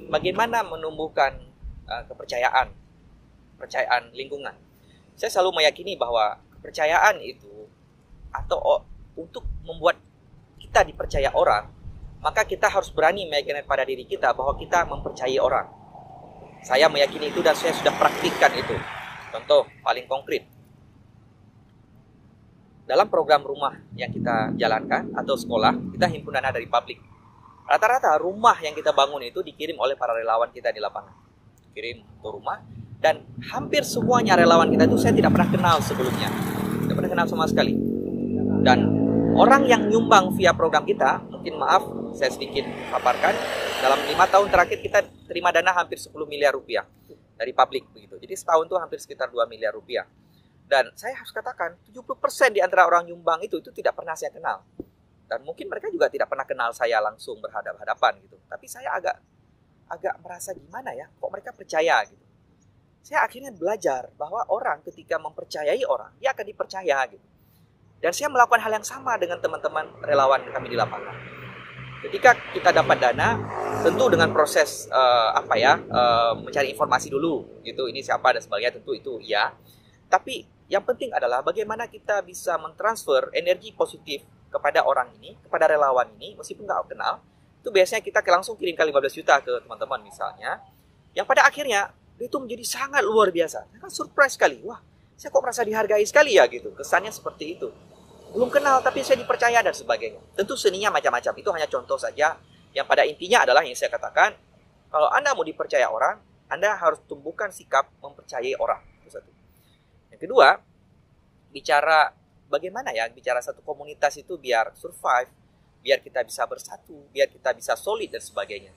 bagaimana menumbuhkan kepercayaan lingkungan. Saya selalu meyakini bahwa kepercayaan itu atau untuk membuat kita dipercaya orang, maka kita harus berani meyakini pada diri kita bahwa kita mempercayai orang. Saya meyakini itu dan saya sudah praktikkan itu. Contoh paling konkret. Dalam program rumah yang kita jalankan atau sekolah, kita himpun dana dari publik. Rata-rata rumah yang kita bangun itu dikirim oleh para relawan kita di lapangan. Kirim untuk rumah. Dan hampir semuanya relawan kita itu saya tidak pernah kenal sebelumnya. Tidak pernah kenal sama sekali. Dan orang yang nyumbang via program kita, mungkin maaf saya sedikit paparkan, dalam 5 tahun terakhir kita terima dana hampir 10 miliar rupiah dari publik begitu. Jadi setahun itu hampir sekitar 2 miliar rupiah. Dan saya harus katakan 70% di antara orang nyumbang itu tidak pernah saya kenal. Dan mungkin mereka juga tidak pernah kenal saya langsung berhadapan-hadapan gitu. Tapi saya agak merasa gimana ya, kok mereka percaya gitu. Saya akhirnya belajar bahwa orang ketika mempercayai orang, dia akan dipercaya gitu. Dan saya melakukan hal yang sama dengan teman-teman relawan kami di lapangan. Ketika kita dapat dana, tentu dengan proses mencari informasi dulu gitu, ini siapa dan sebagainya, tentu itu iya. Tapi yang penting adalah bagaimana kita bisa mentransfer energi positif kepada orang ini, kepada relawan ini, meskipun nggak kenal. Itu biasanya kita langsung kirimkan 15 juta ke teman-teman misalnya, yang pada akhirnya itu menjadi sangat luar biasa. Saya kan surprise sekali, wah saya kok merasa dihargai sekali ya gitu, kesannya seperti itu. Belum kenal tapi saya dipercaya dan sebagainya. Tentu seninya macam-macam, itu hanya contoh saja. Yang pada intinya adalah yang saya katakan, kalau Anda mau dipercaya orang, Anda harus tumbuhkan sikap mempercayai orang. Itu satu. Yang kedua, bicara bagaimana ya, bicara satu komunitas itu biar survive, biar kita bisa bersatu, biar kita bisa solid dan sebagainya.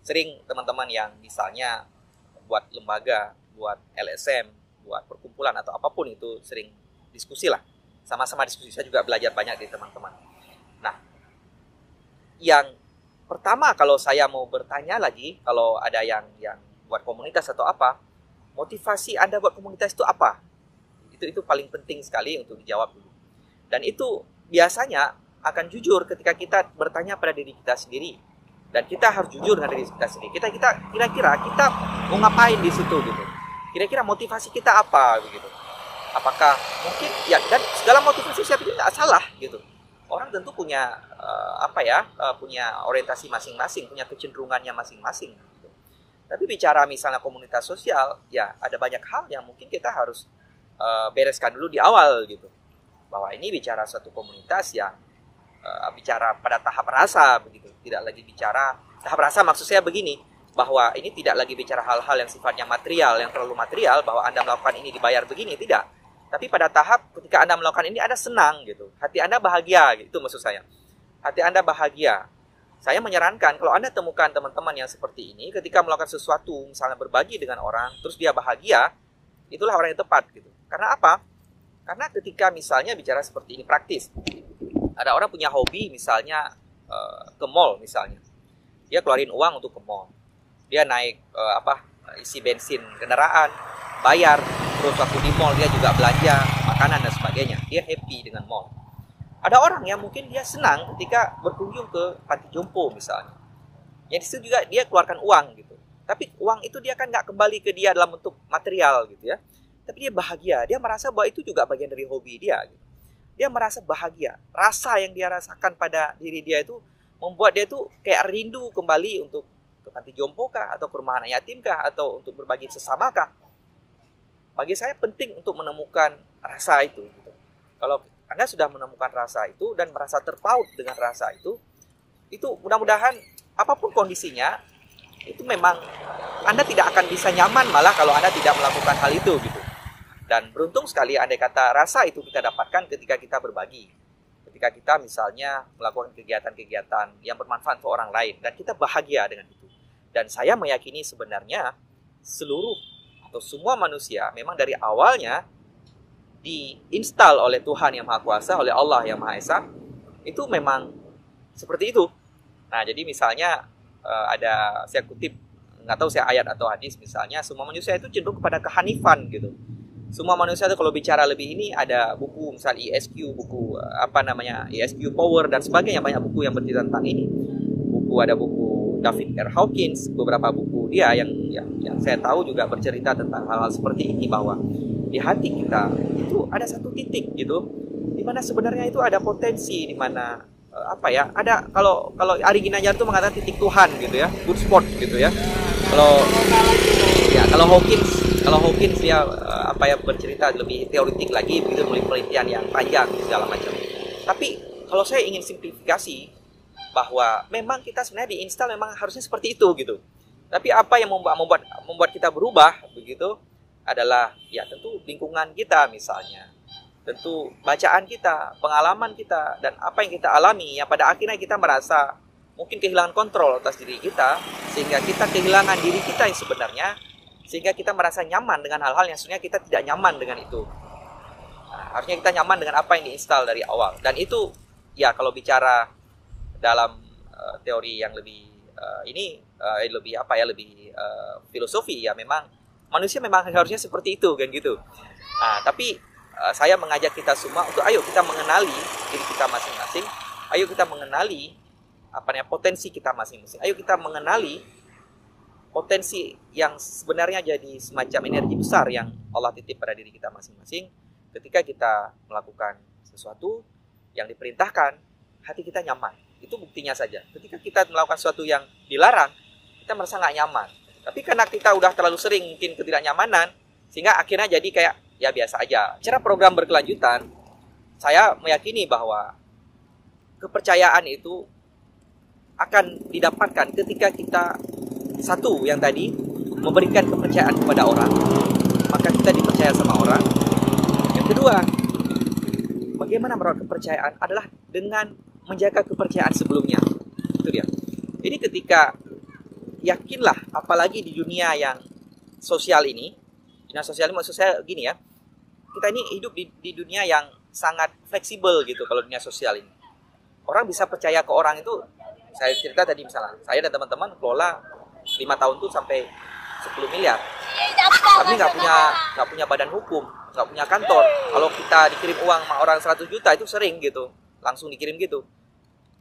Sering teman-teman yang misalnya buat lembaga, buat LSM, buat perkumpulan atau apapun itu sering diskusi lah. Sama-sama diskusi, saya juga belajar banyak dari teman-teman. Nah, yang pertama kalau saya mau bertanya lagi, kalau ada yang buat komunitas atau apa, motivasi Anda buat komunitas itu apa? Itu paling penting sekali untuk dijawab dulu. Dan itu biasanya akan jujur ketika kita bertanya pada diri kita sendiri. Dan kita harus jujur dengan diri kita sendiri. Kira-kira kita mau ngapain di situ gitu. Kira-kira motivasi kita apa begitu. Apakah mungkin ya, dan segala motivasi saya pikir nggak salah gitu. Orang tentu punya punya orientasi masing-masing, punya kecenderungannya masing-masing gitu. Tapi bicara misalnya komunitas sosial, ya ada banyak hal yang mungkin kita harus bereskan dulu di awal gitu. Bahwa ini bicara suatu komunitas yang bicara pada tahap rasa begitu, tidak lagi bicara tahap rasa. Maksud saya begini, bahwa ini tidak lagi bicara hal-hal yang sifatnya material, yang terlalu material, bahwa Anda melakukan ini dibayar begini, tidak. Tapi pada tahap ketika Anda melakukan ini Anda senang gitu, hati Anda bahagia gitu, maksud saya. Hati Anda bahagia. Saya menyarankan kalau Anda temukan teman-teman yang seperti ini, ketika melakukan sesuatu, misalnya berbagi dengan orang, terus dia bahagia, itulah orang yang tepat gitu. Karena apa? Karena ketika misalnya bicara seperti ini praktis, ada orang punya hobi misalnya ke mall misalnya, dia keluarin uang untuk ke mall, dia naik isi bensin kendaraan, bayar, terus waktu di mall dia juga belanja makanan dan sebagainya, dia happy dengan mall. Ada orang yang mungkin dia senang ketika berkunjung ke panti jompo misalnya, yang disitu juga dia keluarkan uang gitu, tapi uang itu dia kan nggak kembali ke dia dalam bentuk material gitu ya. Tapi dia bahagia, dia merasa bahwa itu juga bagian dari hobi dia. Dia merasa bahagia, rasa yang dia rasakan pada diri dia itu membuat dia itu kayak rindu kembali untuk ke panti jompo kah, atau ke rumah anak yatim kah, atau untuk berbagi sesama kah. Bagi saya penting untuk menemukan rasa itu. Kalau Anda sudah menemukan rasa itu dan merasa terpaut dengan rasa itu mudah-mudahan apapun kondisinya, itu memang Anda tidak akan bisa nyaman malah kalau Anda tidak melakukan hal itu gitu. Dan beruntung sekali andai kata rasa itu kita dapatkan ketika kita berbagi. Ketika kita misalnya melakukan kegiatan-kegiatan yang bermanfaat untuk orang lain. Dan kita bahagia dengan itu. Dan saya meyakini sebenarnya seluruh atau semua manusia memang dari awalnya diinstal oleh Tuhan Yang Maha Kuasa, oleh Allah Yang Maha Esa. Itu memang seperti itu. Nah jadi misalnya saya kutip, nggak tahu saya ayat atau hadis misalnya, semua manusia itu cenderung kepada kehanifan gitu. Semua manusia itu kalau bicara lebih ini ada buku misal ESQ, buku ESQ Power dan sebagainya, banyak buku yang bercerita tentang ini. Ada buku David R. Hawkins, beberapa buku dia yang saya tahu juga bercerita tentang hal-hal seperti ini, bahwa di hati kita itu ada satu titik gitu, di mana sebenarnya itu ada potensi, di mana ada kalau Ari Ginanjar itu mengatakan titik Tuhan gitu ya, good spot gitu ya. Kalau Hawkins dia bercerita lebih teoretik lagi, begitu, melalui penelitian yang panjang segala macam. Tapi kalau saya ingin simplifikasi bahwa memang kita sebenarnya diinstal memang harusnya seperti itu gitu. Tapi apa yang membuat kita berubah begitu adalah ya tentu lingkungan kita misalnya. Tentu bacaan kita, pengalaman kita, dan apa yang kita alami, yang pada akhirnya kita merasa mungkin kehilangan kontrol atas diri kita, sehingga kita kehilangan diri kita yang sebenarnya, sehingga kita merasa nyaman dengan hal-hal yang sebenarnya kita tidak nyaman dengan itu. Nah, harusnya kita nyaman dengan apa yang diinstal dari awal. Dan itu, ya kalau bicara dalam teori yang lebih filosofi, ya memang manusia memang harusnya seperti itu kan gitu. Nah, tapi saya mengajak kita semua untuk ayo kita mengenali diri kita masing-masing, ayo kita mengenali potensi kita masing-masing, ayo kita mengenali potensi yang sebenarnya jadi semacam energi besar yang Allah titip pada diri kita masing-masing. Ketika kita melakukan sesuatu yang diperintahkan, hati kita nyaman. Itu buktinya saja. Ketika kita melakukan sesuatu yang dilarang, kita merasa nggak nyaman. Tapi karena kita udah terlalu sering mungkin ketidaknyamanan, sehingga akhirnya jadi kayak ya biasa aja. Secara program berkelanjutan, saya meyakini bahwa kepercayaan itu akan didapatkan ketika kita, satu yang tadi, memberikan kepercayaan kepada orang, maka kita dipercaya sama orang. Yang kedua, bagaimana merawat kepercayaan adalah dengan menjaga kepercayaan sebelumnya. Itu dia. Jadi ketika yakinlah, apalagi di dunia yang sosial ini, dunia sosial ini maksud saya gini ya, kita ini hidup di dunia yang sangat fleksibel gitu. Kalau dunia sosial ini, orang bisa percaya ke orang itu. Saya cerita tadi misalnya, saya dan teman-teman kelola 5 tahun tuh sampai 10 miliar. Kami nggak punya badan hukum, nggak punya kantor. Kalau kita dikirim uang sama orang 100 juta itu sering gitu, langsung dikirim gitu.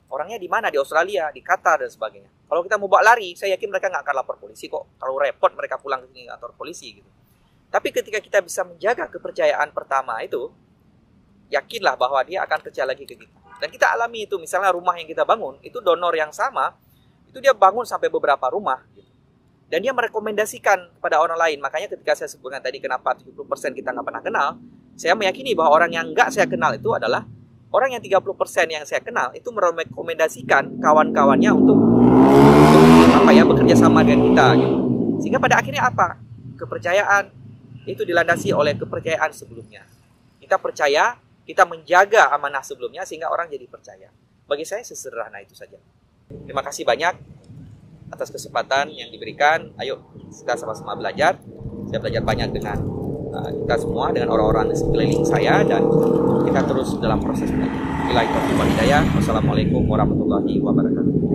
Orangnya di mana? Di Australia, di Qatar dan sebagainya. Kalau kita mau bawa lari, saya yakin mereka nggak akan lapor polisi kok. Kalau repot mereka pulang ke kantor polisi gitu. Tapi ketika kita bisa menjaga kepercayaan pertama itu, yakinlah bahwa dia akan percaya lagi ke kita. Dan kita alami itu, misalnya rumah yang kita bangun, itu donor yang sama, itu dia bangun sampai beberapa rumah. Gitu. Dan dia merekomendasikan kepada orang lain. Makanya ketika saya sebutkan tadi kenapa 70% kita nggak pernah kenal, saya meyakini bahwa orang yang nggak saya kenal itu adalah orang yang 30% yang saya kenal, itu merekomendasikan kawan-kawannya untuk bekerja sama dengan kita. Gitu. Sehingga pada akhirnya apa? Kepercayaan itu dilandasi oleh kepercayaan sebelumnya. Kita percaya, kita menjaga amanah sebelumnya sehingga orang jadi percaya. Bagi saya sesederhana itu saja. Terima kasih banyak atas kesempatan yang diberikan. Ayo kita sama-sama belajar. Saya belajar banyak dengan kita semua, dengan orang-orang di sekeliling saya, dan kita terus dalam proses belajar. Wassalamualaikum warahmatullahi wabarakatuh.